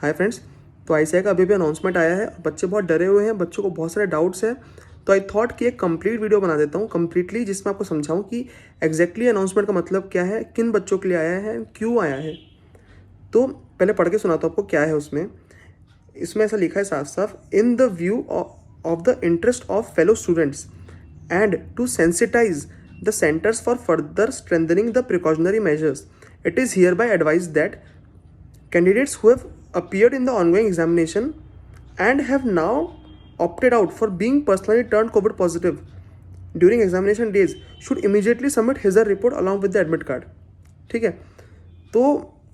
Hi friends, तो ICAI का अभी भी अनाउंसमेंट आया है। बच्चे बहुत डरे हुए हैं, बच्चों को बहुत सारे डाउट्स हैं। तो आई थॉट कि एक कंप्लीट वीडियो बना देता हूँ कंप्लीटली, जिसमें आपको समझाऊँ कि एग्जैक्टली अनाउंसमेंट का मतलब क्या है, किन बच्चों के लिए आया है, क्यों आया है। तो पहले पढ़ के सुनाता हूँ आपको क्या है उसमें। इसमें ऐसा लिखा है साफ साफ, in the view of the interest of fellow students and to sensitise the centres for further strengthening the precautionary measures, it is hereby advise that candidates who have appeared in the ongoing examination and have now opted out for being personally turned COVID positive during examination days should immediately submit his or her report along with the admit card। ठीक है, तो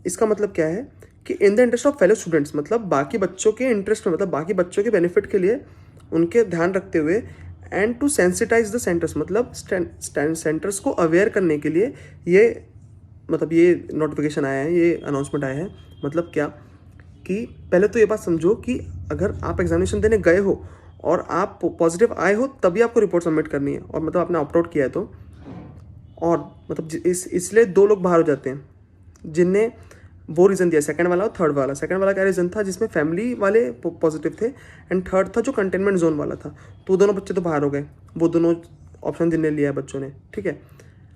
इसका मतलब क्या है कि in the interest of fellow students, मतलब बाकी बच्चों के इंटरेस्ट में, मतलब बाकी बच्चों के बेनिफिट के लिए, उनके ध्यान रखते हुए, and to sensitise the centres, मतलब सेंटर्स को अवेयर करने के लिए ये नोटिफिकेशन आया है, ये अनाउंसमेंट आया है। मतलब क्या कि पहले तो ये बात समझो कि अगर आप एग्जामिनेशन देने गए हो और आप पॉजिटिव आए हो तभी आपको रिपोर्ट सबमिट करनी है, और मतलब आपने ऑप्ट आउट किया है तो, और मतलब इसलिए 2 लोग बाहर हो जाते हैं जिनने वो रीज़न दिया, सेकंड वाला और थर्ड वाला। सेकंड वाला क्या रीज़न था, जिसमें फैमिली वाले पॉजिटिव थे, एंड थर्ड था जो कंटेनमेंट जोन वाला था। तो दोनों बच्चे तो बाहर हो गए, वो दोनों ऑप्शन जिनने लिया है बच्चों ने। ठीक है,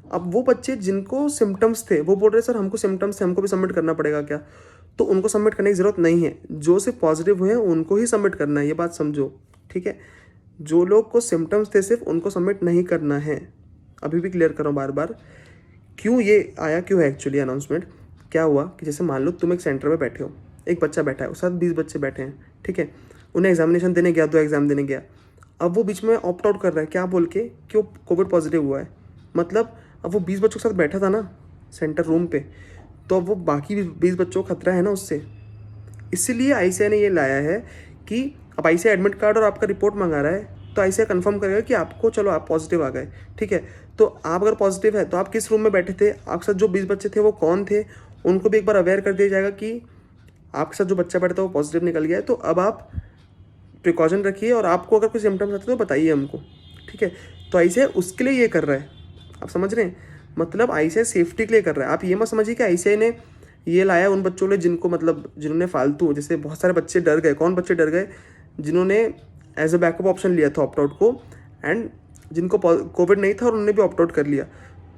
अब वो बच्चे जिनको सिम्टम्स थे वो बोल रहे सर हमको सिम्टम्स थे, हमको भी सबमिट करना पड़ेगा क्या? तो उनको सबमिट करने की ज़रूरत नहीं है, जो सिर्फ पॉजिटिव हुए हैं उनको ही सबमिट करना है, ये बात समझो। ठीक है, जो लोग को सिम्टम्स थे सिर्फ उनको सबमिट नहीं करना है। अभी भी क्लियर कर रहा हूँ बार बार, क्यों ये आया, क्यों है एक्चुअली अनाउंसमेंट। क्या हुआ कि जैसे मान लो तुम एक सेंटर में बैठे हो, एक बच्चा बैठा है, उसके साथ 20 बच्चे बैठे हैं। ठीक है, उन्हें एग्जामिनेशन देने गया, 2 एग्जाम देने गया। अब वो बीच में ऑप्ट आउट कर रहा है, क्या बोल के कि वो कोविड पॉजिटिव हुआ है। मतलब अब वो 20 बच्चों के साथ बैठा था ना सेंटर रूम पे, तो अब वो बाकी 20 बच्चों को खतरा है ना उससे। इसीलिए आईसीआई ने ये लाया है कि अब आईसीआई एडमिट कार्ड और आपका रिपोर्ट मंगा रहा है, तो आईसीआई कंफर्म करेगा कि आपको, चलो आप पॉजिटिव आ गए। ठीक है, तो आप अगर पॉजिटिव है तो आप किस रूम में बैठे थे, आपके साथ जो 20 बच्चे थे वो कौन थे, उनको भी एक बार अवेयर कर दिया जाएगा कि आपके साथ जो बच्चा बैठा था वो पॉजिटिव निकल गया है, तो अब आप प्रिकॉशन रखिए, और आपको अगर कोई सिम्टम्स आते तो बताइए हमको। ठीक है, तो आईसीआई उसके लिए ये कर रहा है, आप समझ रहे हैं। मतलब आईसीआई सेफ्टी के लिए कर रहा है। आप ये मत समझिए कि आईसीआई ने ये लाया उन बच्चों ने जिनको, मतलब जिन्होंने फालतू, जैसे बहुत सारे बच्चे डर गए। कौन बच्चे डर गए? जिन्होंने एज अ बैकअप ऑप्शन लिया था ऑप्ट आउट को, एंड जिनको कोविड नहीं था और उन्होंने भी ऑप्ट आउट कर लिया।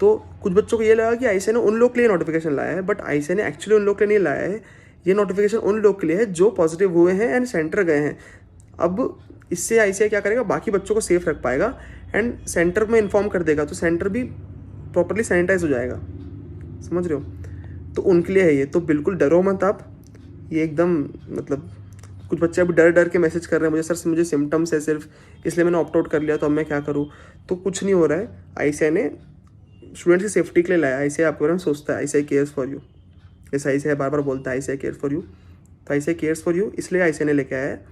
तो कुछ बच्चों को ये लगा कि आईसीआई ने उन लोग के लिए नोटिफिकेशन लाया है, बट आईसीआई ने एक्चुअली उन लोग के लिए नहीं लाया है। ये नोटिफिकेशन उन लोग के लिए है जो पॉजिटिव हुए हैं एंड सेंटर गए हैं। अब इससे आईसीआई क्या करेगा, बाकी बच्चों को सेफ रख पाएगा एंड सेंटर में इन्फॉर्म कर देगा, तो सेंटर भी प्रॉपर्ली सैनिटाइज हो जाएगा। समझ रहे हो? तो उनके लिए है ये, तो बिल्कुल डरो मत आप। ये एकदम, मतलब कुछ बच्चे अभी डर डर के मैसेज कर रहे हैं मुझे, सर मुझे सिम्टम्स है सिर्फ, इसलिए मैंने ऑप्ट आउट कर लिया, तो अब मैं क्या करूँ। तो कुछ नहीं हो रहा है। आईसीआई ने स्टूडेंट्स की सेफ्टी के लिए लाया। आईसीआई आपके बारे में सोचता है, आईसीआई केयर्स फॉर यू। जैसे आईसीआई बार बार बोलता है आईसीआई केयर्स फॉर यू, तो आईसीआई केयर्स फॉर यू इसलिए आईसीआई ने लेके आया है।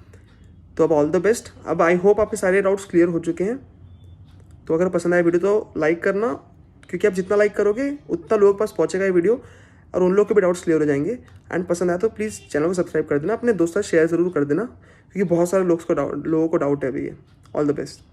तो अब ऑल द बेस्ट। अब आई होप आपके सारे डाउट्स क्लियर हो चुके हैं। तो अगर पसंद आए वीडियो तो लाइक करना, क्योंकि आप जितना लाइक करोगे उतना लोगों के पास पहुंचेगा ये वीडियो, और उन लोग के भी डाउट्स क्लियर हो जाएंगे। एंड पसंद आया तो प्लीज़ चैनल को सब्सक्राइब कर देना, अपने दोस्तों से शेयर ज़रूर कर देना, क्योंकि बहुत सारे लोगों को डाउट है अभी ये। All the best.